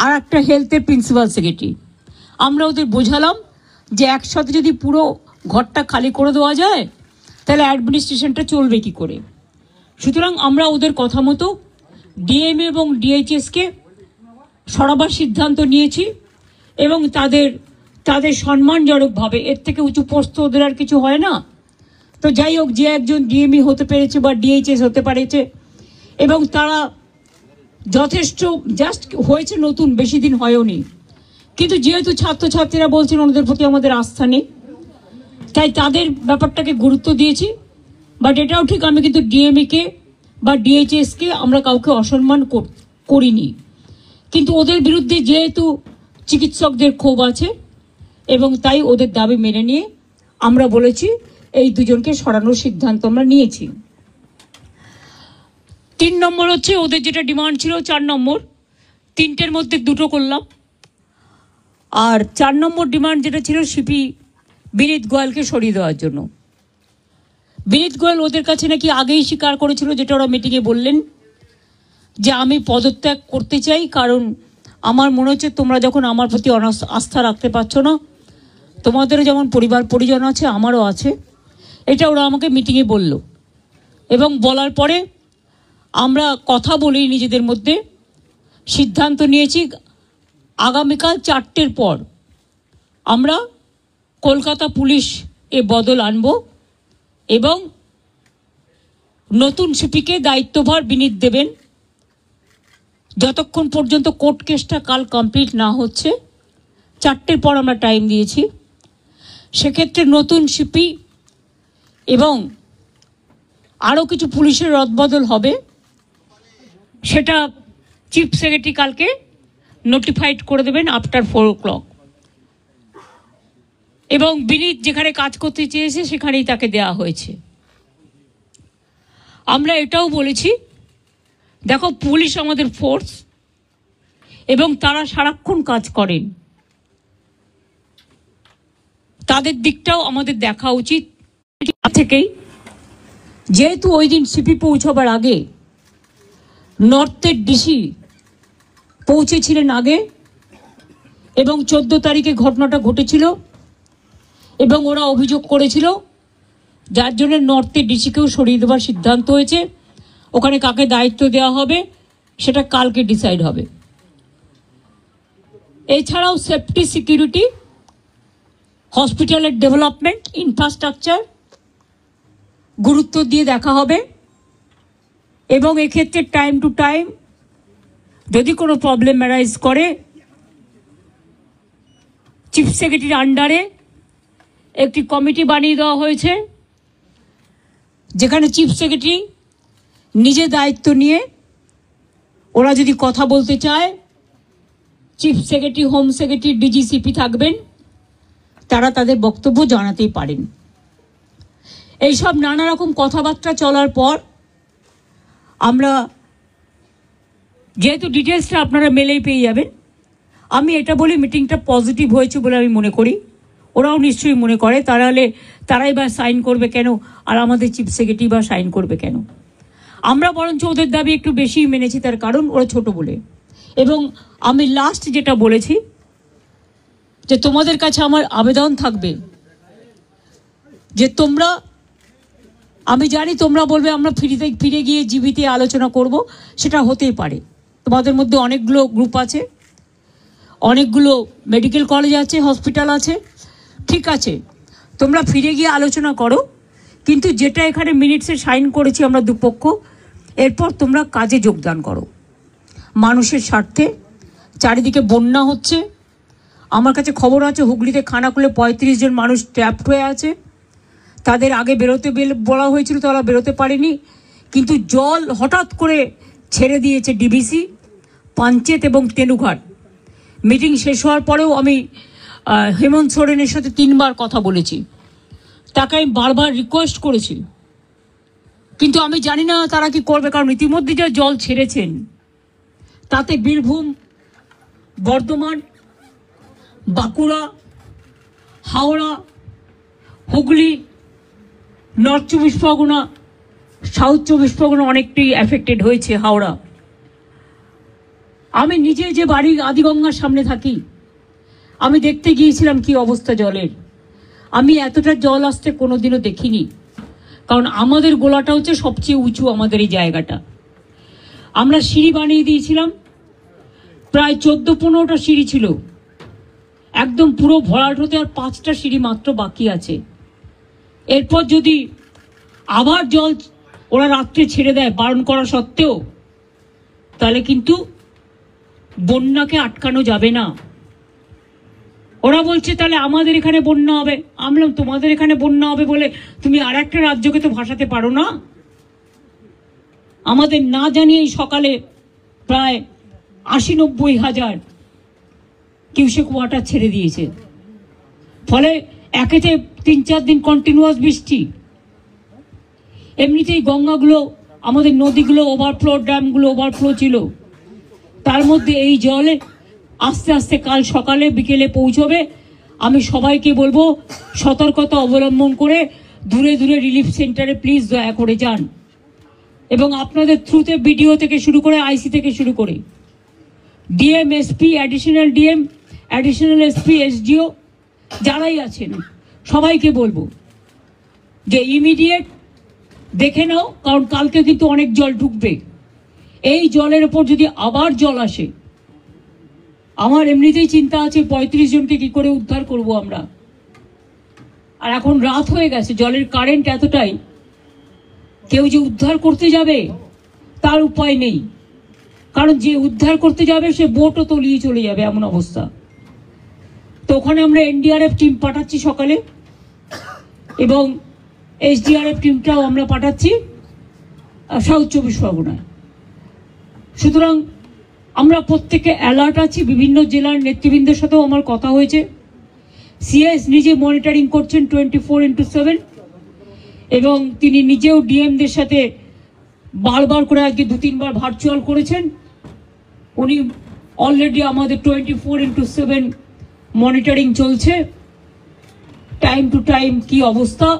আর একটা হেলথের principal secretary. আমরা ওদের বোঝালাম যে একসাথে যদি পুরো ঘরটা খালি করে দেওয়া যায় তাহলে অ্যাডমিনিস্ট্রেশনটা চলবে কি করে। সুতরাং আমরা ওদের কথা মতো ডিএম এবং ডিএইচএসকে সরাবার সিদ্ধান্ত নিয়েছি এবং তাদের সম্মানজনকভাবে, এর থেকে উঁচু পোস্ট ওদের আর কিছু হয় না। তো যাই হোক, যে একজন ডিএমই হতে পেরেছে বা ডিএইচএস হতে পেরেছে এবং তারা যথেষ্ট জাস্ট হয়েছে, নতুন বেশি দিন হয়ওনি, কিন্তু যেহেতু ছাত্রছাত্রীরা বলছেন ওদের প্রতি আমাদের আস্থা নেই, তাই তাদের ব্যাপারটাকে গুরুত্ব দিয়েছি। বাট এটাও ঠিক, আমি কিন্তু ডিএমইকে বা ডিএইচএসকে আমরা কাউকে অসম্মান করিনি, কিন্তু ওদের বিরুদ্ধে যেহেতু চিকিৎসকদের ক্ষোভ আছে এবং তাই ওদের দাবি মেনে নিয়ে আমরা বলেছি এই দুজনকে সরানোর সিদ্ধান্ত আমরা নিয়েছি। 3 নম্বর হচ্ছে ওদের যেটা ডিমান্ড ছিল 4 নম্বর, 3টের মধ্যে 2টো করলাম। আর 4 নম্বর ডিমান্ড যেটা ছিল সিপি বিনীত গোয়েলকে সরিয়ে দেওয়ার জন্য। বিনীত গোয়েল ওদের কাছে নাকি আগেই স্বীকার করেছিল, যেটা ওরা মিটিংয়ে বললেন, যে আমি পদত্যাগ করতে চাই, কারণ আমার মনে হচ্ছে তোমরা যখন আমার প্রতি আস্থা রাখতে পারছো না, তোমাদেরও যেমন পরিবার পরিজন আছে আমারও আছে, এটা ওরা আমাকে মিটিংয়ে বলল। এবং বলার পরে আমরা কথা বলি নিজেদের মধ্যে, সিদ্ধান্ত নিয়েছি আগামীকাল 4টের পর আমরা কলকাতা পুলিশ এ বদল আনব এবং নতুন সিপিকে দায়িত্বভার বিনীত দেবেন যতক্ষণ পর্যন্ত কোর্ট কেসটা কাল কমপ্লিট না হচ্ছে। 4টের পর আমরা টাইম দিয়েছি। সেক্ষেত্রে নতুন সিপি এবং আরও কিছু পুলিশের রদবদল হবে, সেটা চিফ সেক্রেটারি কালকে নোটিফাইড করে দেবেন আফটার 4 o'clock। এবং বিনীত যেখানে কাজ করতে চেয়েছে সেখানেই তাকে দেওয়া হয়েছে। আমরা এটাও বলেছি, দেখো পুলিশ আমাদের ফোর্স এবং তারা সারাক্ষণ কাজ করেন, তাদের দিকটাও আমাদের দেখা উচিত থেকেই। যেহেতু ওই দিন সিপি পৌঁছবার আগে নর্থের ডিসি পৌঁছেছিলেন আগে এবং 14 তারিখে ঘটনাটা ঘটেছিল এবং ওরা অভিযোগ করেছিল, যার জন্য নর্থের ডিসিকেও সরিয়ে দেওয়ার সিদ্ধান্ত হয়েছে। ওখানে কাকে দায়িত্ব দেওয়া হবে সেটা কালকে ডিসাইড হবে। এছাড়াও সেফটি, সিকিউরিটি, হসপিটালের ডেভেলপমেন্ট, ইনফ্রাস্ট্রাকচার গুরুত্ব দিয়ে দেখা হবে এবং এক্ষেত্রে টাইম টু টাইম যদি কোনো প্রবলেম অ্যারাইজ করে চিফ সেক্রেটারির আন্ডারে একটি কমিটি বানিয়ে দেওয়া হয়েছে, যেখানে চিফ সেক্রেটারি নিজে দায়িত্ব নিয়ে ওরা যদি কথা বলতে চায়, chief secretary, home secretary, DG CP থাকবেন, তারা তাদের বক্তব্য জানাতেই পারেন। এইসব নানা রকম কথাবার্তা চলার পর আমরা, যেহেতু ডিটেলসটা আপনারা মেলেই পেয়ে যাবেন, আমি এটা বলি মিটিংটা পজিটিভ হয়েছে বলে আমি মনে করি, ওরাও নিশ্চয়ই মনে করে, তারাই বা সাইন করবে কেন আর আমাদের চিফ সেক্রেটারি বা সাইন করবে কেন। আমরা বরঞ্চ ওদের দাবি একটু বেশি মেনেছি, তার কারণ ওরা ছোট বলে। এবং আমি লাস্ট যেটা বলেছি যে তোমাদের কাছে আমার আবেদন থাকবে যে তোমরা, আমি জানি তোমরা বলবে আমরা ফিরে গিয়ে জীবিতে আলোচনা করব, সেটা হতেই পারে। তোমাদের মধ্যে অনেকগুলো গ্রুপ আছে, অনেকগুলো মেডিকেল কলেজ আছে, হসপিটাল আছে, ঠিক আছে, তোমরা ফিরে গিয়ে আলোচনা করো, কিন্তু যেটা এখানে মিনিটসে সাইন করেছি আমরা দুপক্ষ, এরপর তোমরা কাজে যোগদান করো মানুষের স্বার্থে। চারিদিকে বন্যা হচ্ছে, আমার কাছে খবর আছে হুগলিতে খানাকুলে 35 জন মানুষ ট্র্যাপড হয়ে আছে, তাদের আগে বেরোতে বলা হয়েছিল, তারা বেরোতে পারেনি, কিন্তু জল হঠাৎ করে ছেড়ে দিয়েছে ডিবিসি, পাঞ্চেত এবং তেনুঘাট। মিটিং শেষ হওয়ার পরেও আমি হেমন্ত সোরেনের সাথে 3 বার কথা বলেছি, তাকে আমি বারবার রিকোয়েস্ট করেছি, কিন্তু আমি জানি না তারা কি করবে, কারণ ইতিমধ্যে যা জল ছেড়েছেন তাতে বীরভূম, বর্ধমান, বাঁকুড়া, হাওড়া, হুগলি, নর্থ 24 পরগনা, সাউথ 24 পরগনা অনেকটাই এফেক্টেড হয়েছে। হাওড়া আমি নিজে যে বাড়ি আদিগঙ্গার সামনে থাকি, আমি দেখতে গিয়েছিলাম কি অবস্থা জলের। আমি এতটা জল আসতে কোনোদিনও দেখিনি, কারণ আমাদের গোলাটা হচ্ছে সবচেয়ে উঁচু, আমাদের এই জায়গাটা। আমরা সিঁড়ি বানিয়ে দিয়েছিলাম, প্রায় 14-15টা সিঁড়ি ছিল, একদম পুরো ভরাট হতে আর 5টা সিঁড়ি মাত্র বাকি আছে। এরপর যদি আবার জল ওরা রাত্রে ছেড়ে দেয় বারণ করা সত্ত্বেও, তাহলে কিন্তু বন্যাকে আটকানো যাবে না। ওরা বলছে তাহলে আমাদের এখানে বন্যা হবে। আমরা তোমাদের এখানে বন্যা হবে বলে তুমি আর একটা রাজ্যকে তো ভাসাতে পারো না। আমাদের না জানিয়েই সকালে প্রায় 80-90 হাজার কিউসেক ওয়াটার ছেড়ে দিয়েছে। ফলে একেতে 3-4 দিন কন্টিনিউয়াস বৃষ্টি, এমনিতেই গঙ্গাগুলো, আমাদের নদীগুলো ওভারফ্লো, ড্যামগুলো ওভারফ্লো ছিল, তার মধ্যে এই জলে আস্তে আস্তে কাল সকালে বিকেলে পৌঁছবে। আমি সবাইকে বলবো সতর্কতা অবলম্বন করে দূরে দূরে রিলিফ সেন্টারে প্লিজ দয়া করে যান, এবং আপনাদের থ্রুতে বিডিও থেকে শুরু করে আইসি থেকে শুরু করে DM, SP, additional DM, additional SP, SDO যারাই আছেন সবাইকে বলবো যে ইমিডিয়েট দেখে নাও, কারণ কালকে কিন্তু অনেক জল ঢুকবে। এই জলের ওপর যদি আবার জল আসে, আমার এমনিতেই চিন্তা আছে 35 জনকে কি করে উদ্ধার করব আমরা। আর এখন রাত হয়ে গেছে, জলের কারেন্ট এতটাই, কেউ যে উদ্ধার করতে যাবে তার উপায় নেই, কারণ যে উদ্ধার করতে যাবে সে বোটও তলিয়ে চলে যাবে, এমন অবস্থা। তো ওখানে আমরা এনডিআরএফ টিম পাঠাচ্ছি সকালে, এবং এসডিআরএফ টিমটাও আমরা পাঠাচ্ছি সাউথ 24 পরগনায়। সুতরাং আমরা প্রত্যেকে অ্যালার্ট আছি। বিভিন্ন জেলার নেতৃবৃন্দের সাথেও আমার কথা হয়েছে। সিএস নিজে মনিটরিং করছেন 24x7, এবং তিনি নিজেও ডিএমদের সাথে বারবার করে আজকে 2-3 বার ভার্চুয়াল করেছেন। উনি অলরেডি আমাদের 24x7 মনিটরিং চলছে, টাইম টু টাইম কি অবস্থা।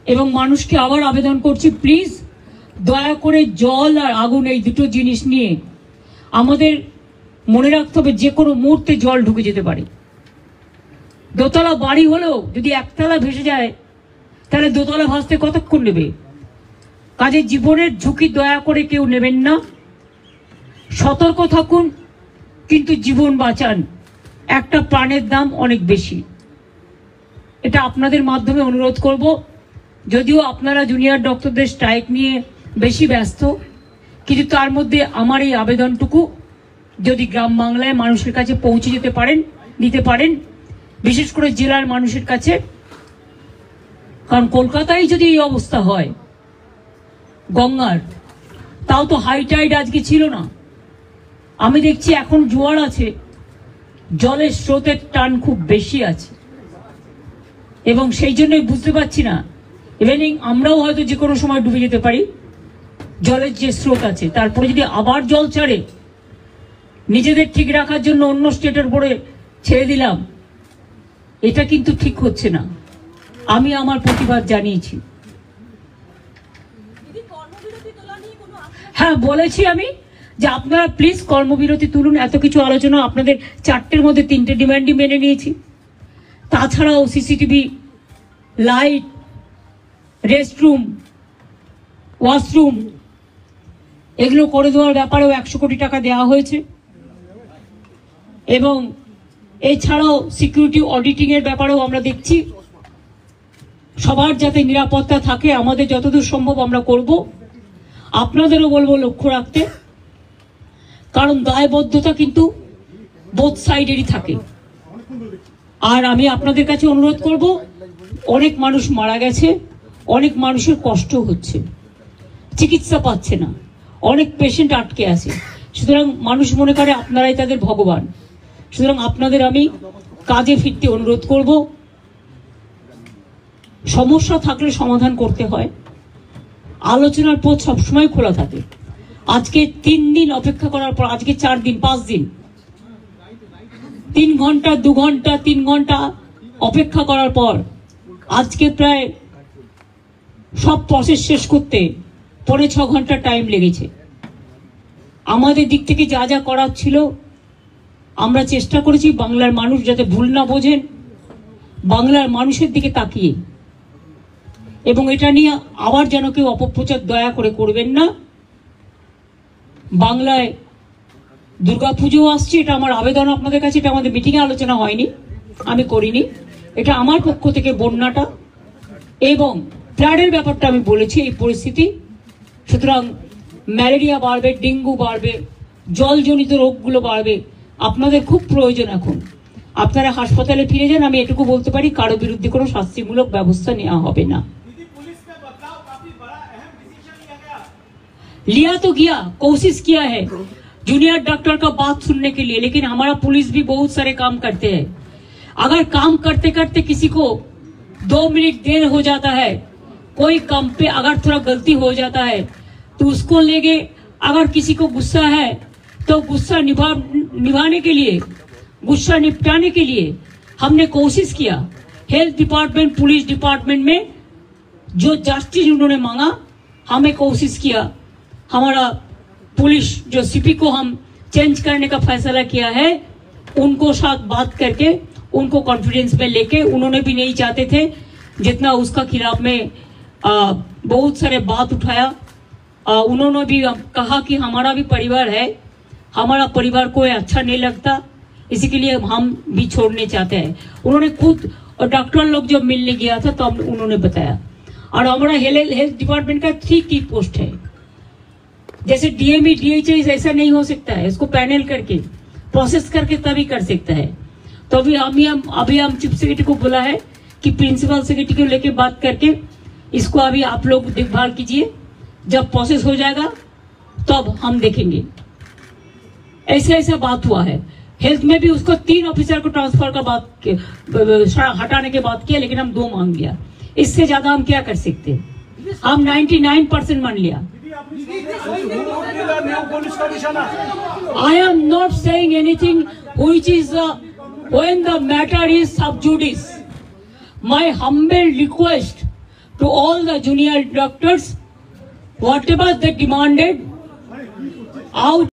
এবং মানুষকে আবার আবেদন করছি, প্লিজ দয়া করে জল আর আগুন এই দুটো জিনিস নিয়ে আমাদের মনে রাখতে হবে, যে কোনো মুহূর্তে জল ঢুকে যেতে পারে। দোতলা বাড়ি হলেও যদি একতলা ভেসে যায়, তাহলে দোতলা ভাসতে কতক্ষণ নেবে? কাজে জীবনের ঝুঁকি দয়া করে কেউ নেবেন না। সতর্ক থাকুন, কিন্তু জীবন বাঁচান। একটা প্রাণের দাম অনেক বেশি, এটা আপনাদের মাধ্যমে অনুরোধ করব। যদিও আপনারা জুনিয়র ডক্টরদের স্ট্রাইক নিয়ে বেশি ব্যস্ত, কিন্তু তার মধ্যে আমার এই আবেদনটুকু যদি গ্রাম বাংলায় মানুষের কাছে পৌঁছে দিতে পারেন, বিশেষ করে জেলার মানুষের কাছে। কারণ কলকাতায় যদি এই অবস্থা হয় গঙ্গার, তাও তো হাই টাইড আজকে ছিল না। আমি দেখছি এখন জোয়ার আছে, জলের স্রোতের টান খুব বেশি আছে, এবং সেই জন্যই বুঝতে পারছি না, ইভেনিং আমরাও হয়তো যে কোনো সময় ডুবে যেতে পারি। জলের যে স্রোত আছে, তারপরে যদি আবার জল ছাড়ে, নিজেদের ঠিক রাখার জন্য অন্য স্টেটের উপরে ছেড়ে দিলাম, এটা কিন্তু ঠিক হচ্ছে না। আমি আমার প্রতিবাদ জানিয়েছি। হ্যাঁ, বলেছি আমি যে আপনারা প্লিজ কর্মবিরতি তুলুন। এত কিছু আলোচনা, আপনাদের 4টের মধ্যে 3টে ডিমান্ডই মেনে নিয়েছি। তাছাড়াও সিসিটিভি, লাইট, রেস্টরুম, ওয়াশরুম এগুলো করে দেওয়ার ব্যাপারেও 100 কোটি টাকা দেওয়া হয়েছে, এবং এছাড়াও সিকিউরিটি অডিটিং এর ব্যাপারেও আমরা দেখছি। সবার যাতে নিরাপত্তা থাকে, আমাদের যতদূর সম্ভব আমরা করব। আপনাদেরও বলবো লক্ষ্য রাখতে, কারণ দায়বদ্ধতা কিন্তু বোথ সাইডেরই থাকে। আর আমি আপনাদের কাছে অনুরোধ করব, অনেক মানুষ মারা গেছে, অনেক মানুষের কষ্ট হচ্ছে, চিকিৎসা পাচ্ছে না, অনেক পেশেন্ট আটকে আছে। সুতরাং মানুষ মনে করে আপনারাই তাদের ভগবান। সুতরাং আপনাদের আমি কাজে ফিরতে অনুরোধ করব। সমস্যা থাকলে সমাধান করতে হয়, আলোচনার পথ সবসময় খোলা থাকে। আজকে 3 দিন অপেক্ষা করার পর, আজকে 4 দিন 5 দিন, 3 ঘন্টা 2 ঘন্টা 3 ঘন্টা অপেক্ষা করার পর আজকে প্রায় সব প্রসেস শেষ করতে 5.5 ঘন্টা টাইম লেগেছে। আমাদের দিক থেকে যা যা করার ছিল আমরা চেষ্টা করেছি বাংলার মানুষ যাতে ভুল না বোঝেন, বাংলার মানুষের দিকে তাকিয়ে। এবং এটা নিয়ে আবার যেন কেউ অপপ্রচার দয়া করে করবেন না। বাংলায় দুর্গাপুজো আসছে, এটা আমার আবেদন আপনাদের কাছে, এটা আমাদের মিটিংয়ে আলোচনা হয়নি, আমি করিনি, এটা আমার পক্ষ থেকে বন্যাটা এবং ফ্লাডের ব্যাপারটা আমি বলেছি, এই পরিস্থিতি। সুতরাং ম্যালেরিয়া বাড়বে, ডেঙ্গু বাড়বে, জলজনিত রোগগুলো বাড়বে, আপনাদের খুব প্রয়োজন এখন। আপনারা হাসপাতালে ফিরে যান, আমি এটুকু বলতে পারি কারো বিরুদ্ধে কোনো শাস্তিমূলক ব্যবস্থা নেওয়া হবে না। लिया तो गया, कोशिश किया है जूनियर डॉक्टर का बात सुनने के लिए, लेकिन हमारा पुलिस भी बहुत सारे काम करते हैं। अगर काम करते करते किसी को 2 मिनट देर हो जाता है, कोई काम पे अगर थोड़ा गलती हो जाता है तो उसको लेके, अगर किसी को गुस्सा है तो गुस्सा निभाने के लिए, गुस्सा निपटाने के लिए हमने कोशिश किया। हेल्थ डिपार्टमेंट, पुलिस डिपार्टमेंट में जो जस्टिस उन्होंने मांगा, हमें कोशिश किया। हमारा पुलिस जो सीपी को हम चेंज करने का फैसला किया है, उनको साथ बात करके उनको कॉन्फिडेंस में लेके, उन्होंने भी नहीं चाहते थे जितना उसका खिलाफ में बहुत सारे बात उठाया। उन्होंने भी कहा कि हमारा भी परिवार है, हमारा परिवार को अच्छा नहीं लगता, इसी के लिए हम भी छोड़ने चाहते हैं। उन्होंने खुद, और डॉक्टर लोग जब मिलने गया था तो उन्होंने बताया। और हमारा हेल्थ डिपार्टमेंट का 3 की पोस्ट है, जैसे डीएमई डीएचएस ऐसा नहीं हो सकता है, इसको पैनल करके प्रोसेस करके तभी कर सकता है। तो अभी हम चीफ सेक्रेटरी को बोला है कि प्रिंसिपल सेक्रेटरी को लेके बात करके इसको अभी आप लोग देखभाल कीजिए, जब प्रोसेस हो जाएगा तब हम देखेंगे। ऐसा बात हुआ है। हेल्थ में भी उसको 3 ऑफिसर को ट्रांसफर का बात हटाने के बात किया, लेकिन हम 2 मांग लिया, इससे ज्यादा हम क्या कर सकते हैं। हम 99% मान लिया। I am not saying anything which is when the matter is sub judice. My humble request to all the junior doctors, whatever they demanded out